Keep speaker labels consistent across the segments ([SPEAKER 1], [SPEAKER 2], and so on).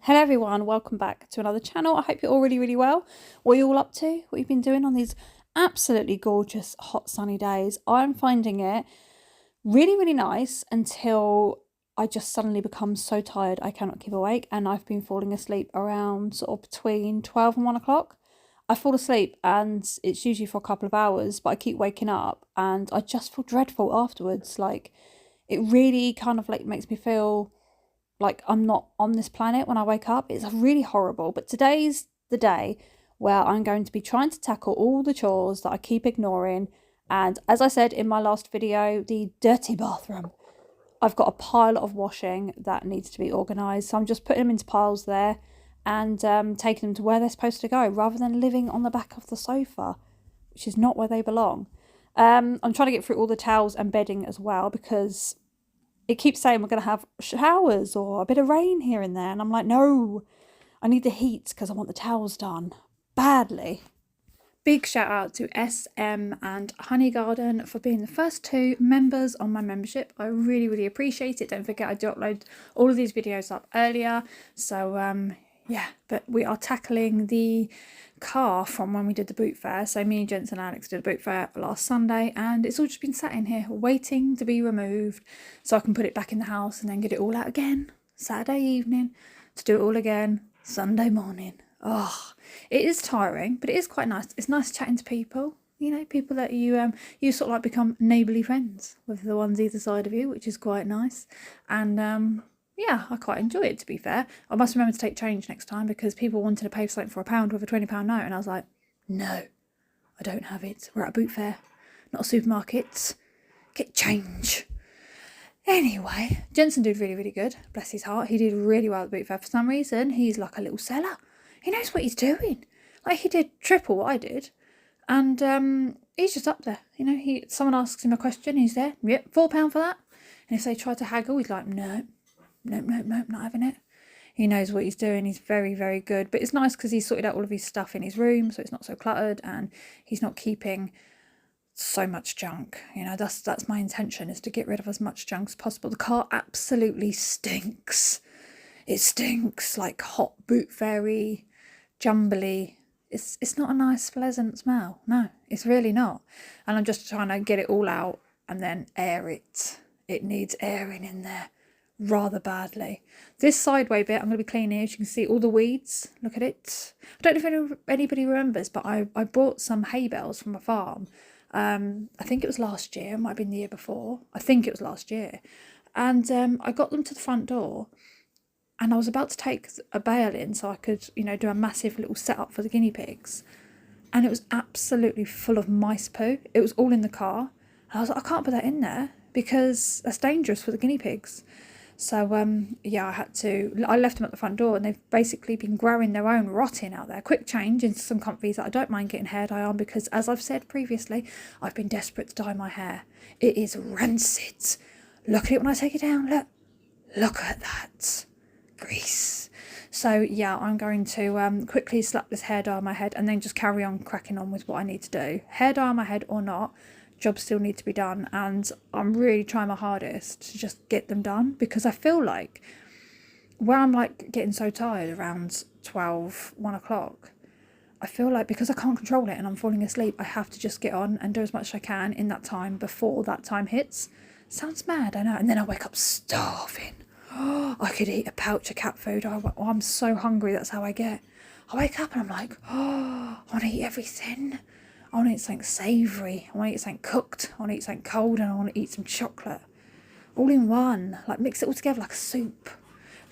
[SPEAKER 1] Hello everyone, welcome back to another channel. I hope you're all really well. What are you all up to? What you've been doing on these absolutely gorgeous hot sunny days? I'm finding it really nice until I just suddenly become so tired I cannot keep awake, and I've been falling asleep around sort of between 12 and 1 o'clock. I fall asleep and it's usually for a couple of hours, but I keep waking up and I just feel dreadful afterwards. Like, it really kind of like makes me feel like I'm not on this planet when I wake up. It's really horrible. But today's the day where I'm going to be trying to tackle all the chores that I keep ignoring. And as I said in my last video, the dirty bathroom. I've got a pile of washing that needs to be organised. So I'm just putting them into piles there and taking them to where they're supposed to go, rather than living on the back of the sofa, which is not where they belong. I'm trying to get through all the towels and bedding as well, because it keeps saying we're going to have showers or a bit of rain here and there. And I'm like, no, I need the heat because I want the towels done badly. Big shout out to SM and Honey Garden for being the first 2 members on my membership. I really appreciate it. Don't forget I do upload all of these videos up earlier. So yeah, but we are tackling the car from when we did the boot fair. So me, Jensen and Alex did a boot fair last Sunday, and it's all just been sat in here waiting to be removed so I can put it back in the house and then get it all out again Saturday evening to do it all again Sunday morning. Oh, it is tiring, but it is quite nice. It's nice chatting to people, you know, people that you sort of like become neighbourly friends with, the ones either side of you, which is quite nice. And yeah, I quite enjoy it, to be fair. I must remember to take change next time, because people wanted to pay for something for £1 with a £20 note, and I was like, no, I don't have it. We're at a boot fair, not a supermarket. Get change. Anyway, Jensen did really good. Bless his heart. He did really well at the boot fair. For some reason, he's like a little seller. He knows what he's doing. Like, he did triple what I did. And he's just up there. You know, someone asks him a question, he's there. Yep, £4 for that. And if they try to haggle, he's like, no, not having it. He knows what he's doing. He's very good. But it's nice because he's sorted out all of his stuff in his room, so it's not so cluttered, and he's not keeping so much junk. You know, that's my intention, is to get rid of as much junk as possible. The car absolutely stinks. It stinks like hot boot fairy, jumbly. It's not a nice, pleasant smell. No, it's really not. And I'm just trying to get it all out and then air it. It needs airing in there rather badly. This sideway bit I'm going to be cleaning. As you can see, all the weeds. Look at it. I don't know if anybody remembers, but I bought some hay bales from a farm. I think it was last year. It might have been the year before. I think it was last year. And I got them to the front door, and I was about to take a bale in so I could, you know, do a massive little setup for the guinea pigs. And it was absolutely full of mice poo. It was all in the car. And I was like, I can't put that in there because that's dangerous for the guinea pigs. So, yeah, I left them at the front door, and they've basically been growing their own rotting out there. Quick change into some comfies that I don't mind getting hair dye on, because, as I've said previously, I've been desperate to dye my hair. It is rancid. Look at it when I take it down. Look at that. Grease. So, yeah, I'm going to quickly slap this hair dye on my head and then just carry on cracking on with what I need to do. Hair dye on my head or not, jobs still need to be done, and I'm really trying my hardest to just get them done, because I feel like where I'm like getting so tired around 12, 1 o'clock, I feel like because I can't control it and I'm falling asleep, I have to just get on and do as much as I can in that time before that time hits. Sounds mad, I know. And then I wake up starving. I could eat a pouch of cat food. I'm so hungry, that's how I get. I wake up and I'm like, I want to eat everything. I want to eat something savoury. I want to eat something cooked. I want to eat something cold, and I want to eat some chocolate. All in one. Like, mix it all together like a soup.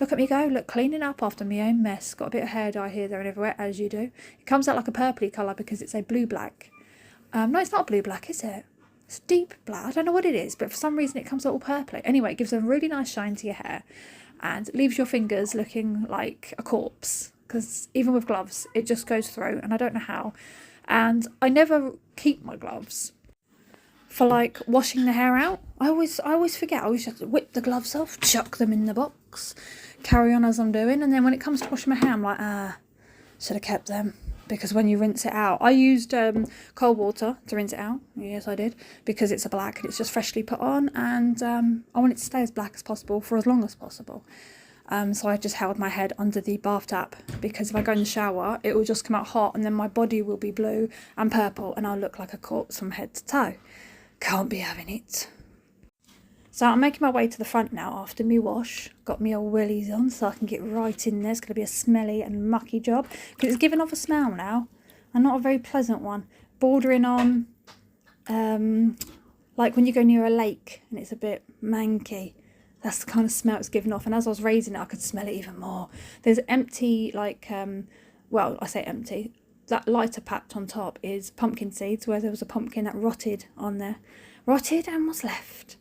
[SPEAKER 1] Look at me go. Look, cleaning up after my own mess. Got a bit of hair dye here, there and everywhere, as you do. It comes out like a purpley colour because it's a blue-black. No, it's not blue-black, is it? It's deep black. I don't know what it is, but for some reason it comes out all purpley. Anyway, it gives a really nice shine to your hair and leaves your fingers looking like a corpse, because even with gloves, it just goes through, and I don't know how. And I never keep my gloves for like washing the hair out. I always forget. I always just whip the gloves off, chuck them in the box, carry on as I'm doing, and then when it comes to washing my hair, I'm like, should have kept them. Because when you rinse it out, I used cold water to rinse it out. Yes, I did, because it's a black and it's just freshly put on, and I want it to stay as black as possible for as long as possible. So I just held my head under the bath tap, because if I go in the shower, it will just come out hot and then my body will be blue and purple and I'll look like a corpse from head to toe. Can't be having it. So I'm making my way to the front now after me wash. Got me old willies on so I can get right in there. It's going to be a smelly and mucky job because it's giving off a smell now, and not a very pleasant one. Bordering on like when you go near a lake and it's a bit manky. That's the kind of smell it's giving off. And as I was raising it, I could smell it even more. There's empty, like, well, I say empty. That lighter patch on top is pumpkin seeds, where there was a pumpkin that rotted on there. Rotted and was left.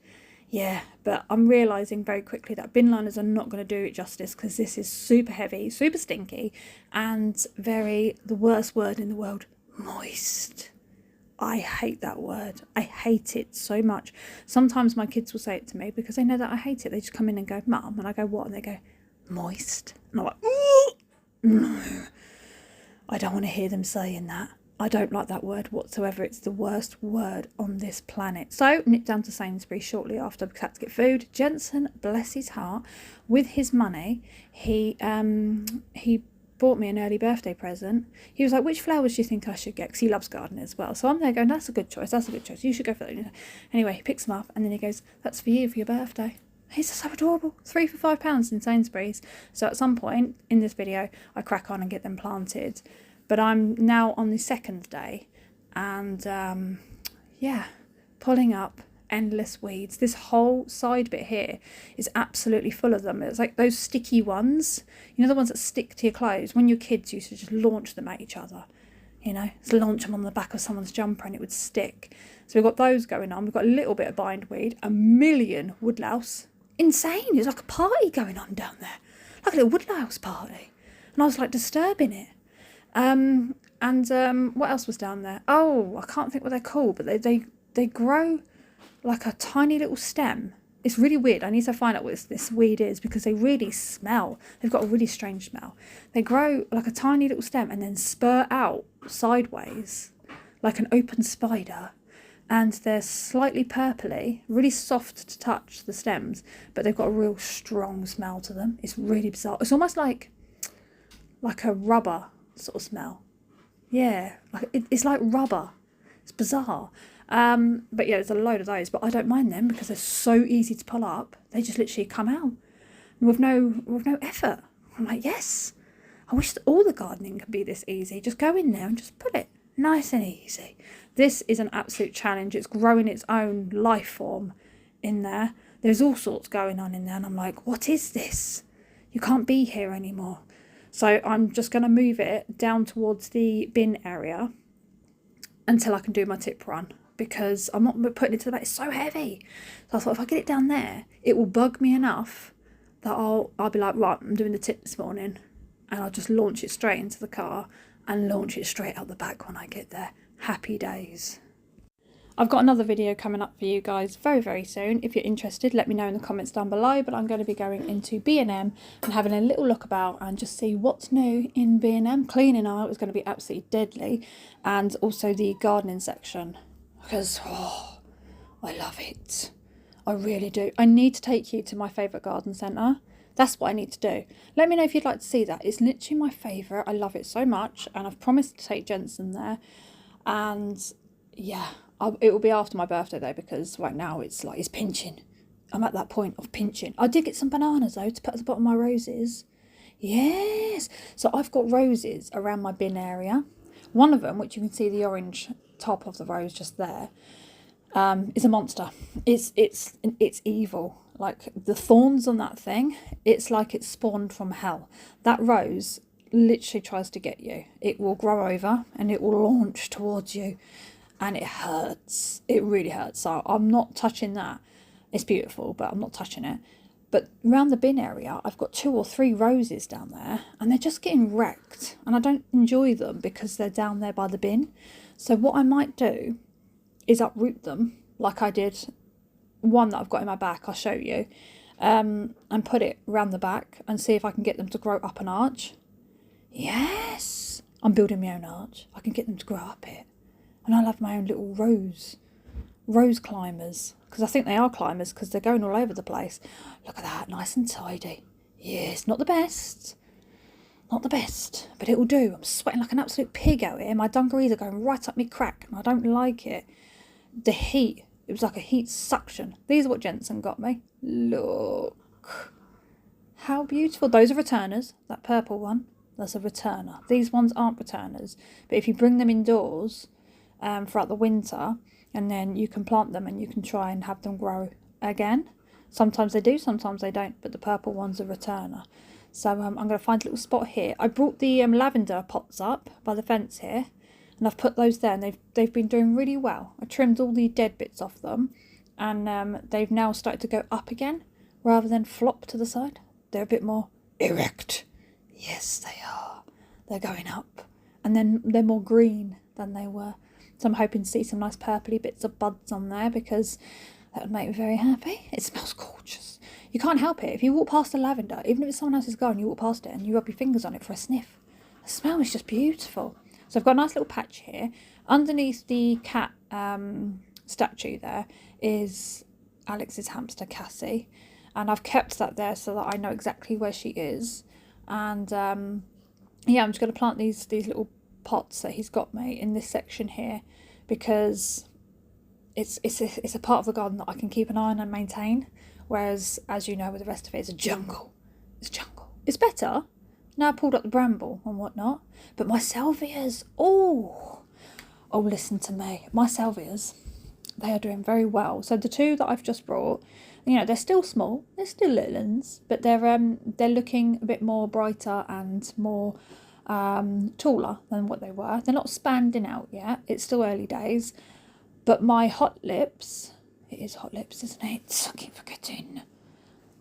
[SPEAKER 1] Yeah, but I'm realising very quickly that bin liners are not going to do it justice, because this is super heavy, super stinky, and the worst word in the world, moist. I hate that word. I hate it so much. Sometimes my kids will say it to me because they know that I hate it. They just come in and go, Mum, and I go, what? And they go, moist. And I'm like, ooh, no. I don't want to hear them saying that. I don't like that word whatsoever. It's the worst word on this planet. So, nipped down to Sainsbury's shortly after because I had to get food. Jensen, bless his heart, with his money, he bought me an early birthday present. He was like, which flowers do you think I should get? Because he loves gardening as well. So I'm there going, that's a good choice. That's a good choice. You should go for that. Anyway, he picks them up and then he goes, that's for you for your birthday. He's so adorable. 3 for £5 in Sainsbury's. So at some point in this video, I crack on and get them planted. But I'm now on the second day and yeah, pulling up endless weeds. This whole side bit here is absolutely full of them. It's like those sticky ones, you know, the ones that stick to your clothes. When your kids used to just launch them at each other, you know, just launch them on the back of someone's jumper and it would stick. So we've got those going on. We've got a little bit of bindweed, a million woodlouse. Insane. There's like a party going on down there, like a little woodlouse party. And I was like disturbing it. What else was down there? Oh, I can't think what they're called, but they grow like a tiny little stem. It's really weird. I need to find out what this weed is because they really smell. They've got a really strange smell. They grow like a tiny little stem and then spur out sideways like an open spider. And they're slightly purpley, really soft to touch, the stems, but they've got a real strong smell to them. It's really bizarre. It's almost like a rubber sort of smell. Yeah, like it's like rubber. It's bizarre. But yeah, there's a load of those, but I don't mind them because they're so easy to pull up. They just literally come out with no effort. I'm like, yes, I wish that all the gardening could be this easy. Just go in there and just pull it, nice and easy. This is an absolute challenge. It's growing its own life form in there. There's all sorts going on in there, and I'm like, what is this? You can't be here anymore. So I'm just going to move it down towards the bin area until I can do my tip run, because I'm not putting it to the back. It's so heavy. So I thought if I get it down there, it will bug me enough that I'll be like, right, I'm doing the tip this morning, and I'll just launch it straight into the car and launch it straight out the back when I get there. Happy days. I've got another video coming up for you guys very, very soon. If you're interested, let me know in the comments down below. But I'm going to be going into B&M and having a little look about and just see what's new in B&M. Cleaning out is going to be absolutely deadly. And also the gardening section. Because, oh, I love it. I really do. I need to take you to my favourite garden centre. That's what I need to do. Let me know if you'd like to see that. It's literally my favourite. I love it so much. And I've promised to take Jensen there. And yeah, it will be after my birthday though, because right now it's pinching. I'm at that point of pinching. I did get some bananas though to put at the bottom of my roses. Yes. So I've got roses around my bin area. One of them, which you can see the orange top of the rose just there, is a monster. It's evil. Like the thorns on that thing, it's like it's spawned from hell. That rose literally tries to get you. It will grow over and it will launch towards you. And it hurts. It really hurts. So I'm not touching that. It's beautiful, but I'm not touching it. But around the bin area, I've got 2 or 3 roses down there, and they're just getting wrecked. And I don't enjoy them because they're down there by the bin. So what I might do is uproot them, like I did one that I've got in my back. I'll show you, and put it around the back and see if I can get them to grow up an arch. Yes, I'm building my own arch. I can get them to grow up it. And I'll have my own little rose climbers. Because I think they are climbers because they're going all over the place. Look at that, nice and tidy. Yes, not the best. Not the best, but it'll do. I'm sweating like an absolute pig out here. My dungarees are going right up my crack and I don't like it. The heat, it was like a heat suction. These are what Jensen got me. Look. How beautiful. Those are returners. That purple one, that's a returner. These ones aren't returners. But if you bring them indoors throughout the winter, and then you can plant them and you can try and have them grow again. Sometimes they do, sometimes they don't. But the purple one's a returner. So I'm going to find a little spot here. I brought the lavender pots up by the fence here. And I've put those there and they've been doing really well. I trimmed all the dead bits off them. And they've now started to go up again rather than flop to the side. They're a bit more erect. Yes, they are. They're going up. And then they're more green than they were. So I'm hoping to see some nice purpley bits of buds on there because that would make me very happy. It smells gorgeous. You can't help it. If you walk past the lavender, even if it's someone else's garden, you walk past it and you rub your fingers on it for a sniff. The smell is just beautiful. So I've got a nice little patch here. Underneath the cat statue there is Alex's hamster, Cassie. And I've kept that there so that I know exactly where she is. And yeah, I'm just going to plant these little pots that he's got me in this section here because it's a part of the garden that I can keep an eye on and maintain. Whereas, as you know, with the rest of it, it's a jungle. It's jungle. It's better. Now I pulled up the bramble and whatnot. But my salvias, oh, listen to me. My salvias, they are doing very well. So the two that I've just brought, you know, they're still small. They're still little ones, but they're looking a bit more brighter and more taller than what they were. They're not spanding out yet. It's still early days. But my hot lips, it is hot lips, isn't it? I keep forgetting.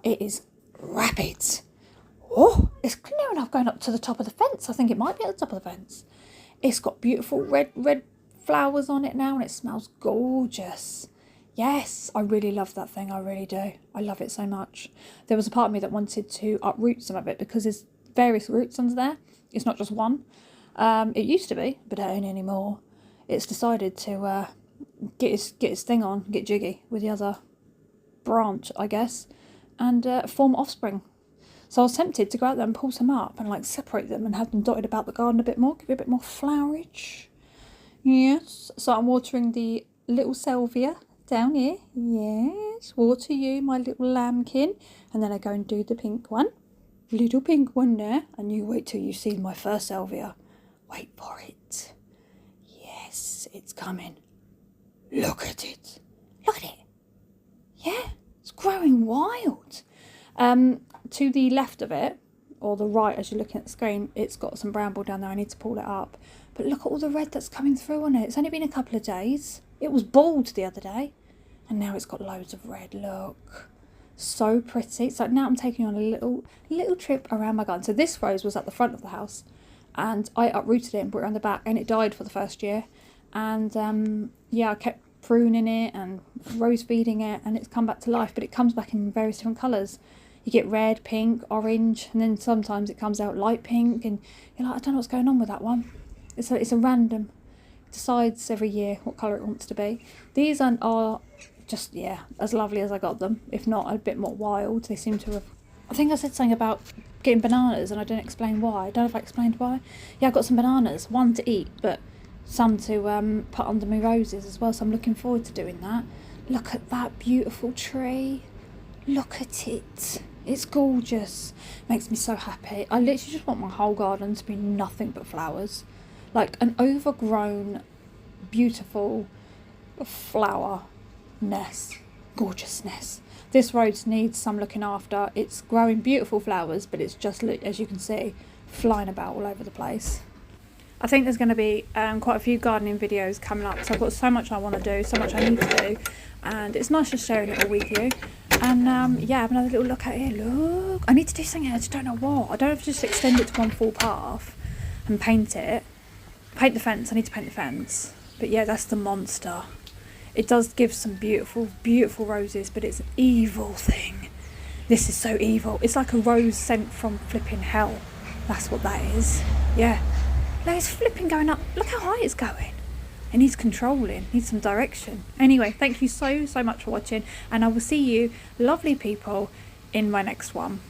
[SPEAKER 1] It is rapid. Oh, it's near enough going up to the top of the fence. I think it might be at the top of the fence. It's got beautiful red flowers on it now and it smells gorgeous. Yes, I really love that thing. I really do. I love it so much. There was a part of me that wanted to uproot some of it because there's various roots under there. It's not just one. It used to be, but it ain't anymore. It's decided to get its thing on, get jiggy with the other branch, I guess, and form offspring. So I was tempted to go out there and pull some up and like separate them and have them dotted about the garden a bit more, give it a bit more flowerage. Yes, so I'm watering the little salvia down here. Yes, water you, my little lambkin. And then I go and do the pink one. Little pink one there. And you wait till you see my first salvia. Wait for it. Yes, it's coming. Look at it. Look at it. Yeah, it's growing wild. To the left of it, or the right as you're looking at the screen, it's got some bramble down there. I need to pull it up. But look at all the red that's coming through on it. It's only been a couple of days. It was bald the other day. And now it's got loads of red. Look. So pretty. So now I'm taking on a little trip around my garden. So this rose was at the front of the house. And I uprooted it and put it around the back. And it died for the first year. And yeah, I kept pruning it and rose feeding it. And it's come back to life. But it comes back in various different colours. You get red, pink, orange. And then sometimes it comes out light pink. And you're like, I don't know what's going on with that one. It's a random. It decides every year what colour it wants to be. These are just, yeah, as lovely as I got them. If not, a bit more wild. They seem to have... I think I said something about getting bananas and I didn't explain why. I don't know if I explained why. Yeah, I got some bananas. One to eat, but some to put under my roses as well. So I'm looking forward to doing that. Look at that beautiful tree. Look at it. It's gorgeous. Makes me so happy. I literally just want my whole garden to be nothing but flowers. Like an overgrown, beautiful flower nest. Gorgeousness. This rose needs some looking after. It's growing beautiful flowers, but it's just, as you can see, flying about all over the place. I think there's going to be quite a few gardening videos coming up. So I've got so much I want to do, so much I need to do. And it's nice just sharing it all with you. And yeah, have another little look at here. Look. I need to do something. I just don't know what. I don't know if to just extend it to one full path and paint it. Paint the fence. I need to paint the fence. But yeah, that's the monster. It does give some beautiful, beautiful roses, but it's an evil thing. This is so evil. It's like a rose sent from flipping hell. That's what that is. Yeah. Look, it's flipping going up. Look how high it's going. It needs controlling. Needs some direction. Anyway, thank you so much for watching. And I will see you, lovely people, in my next one.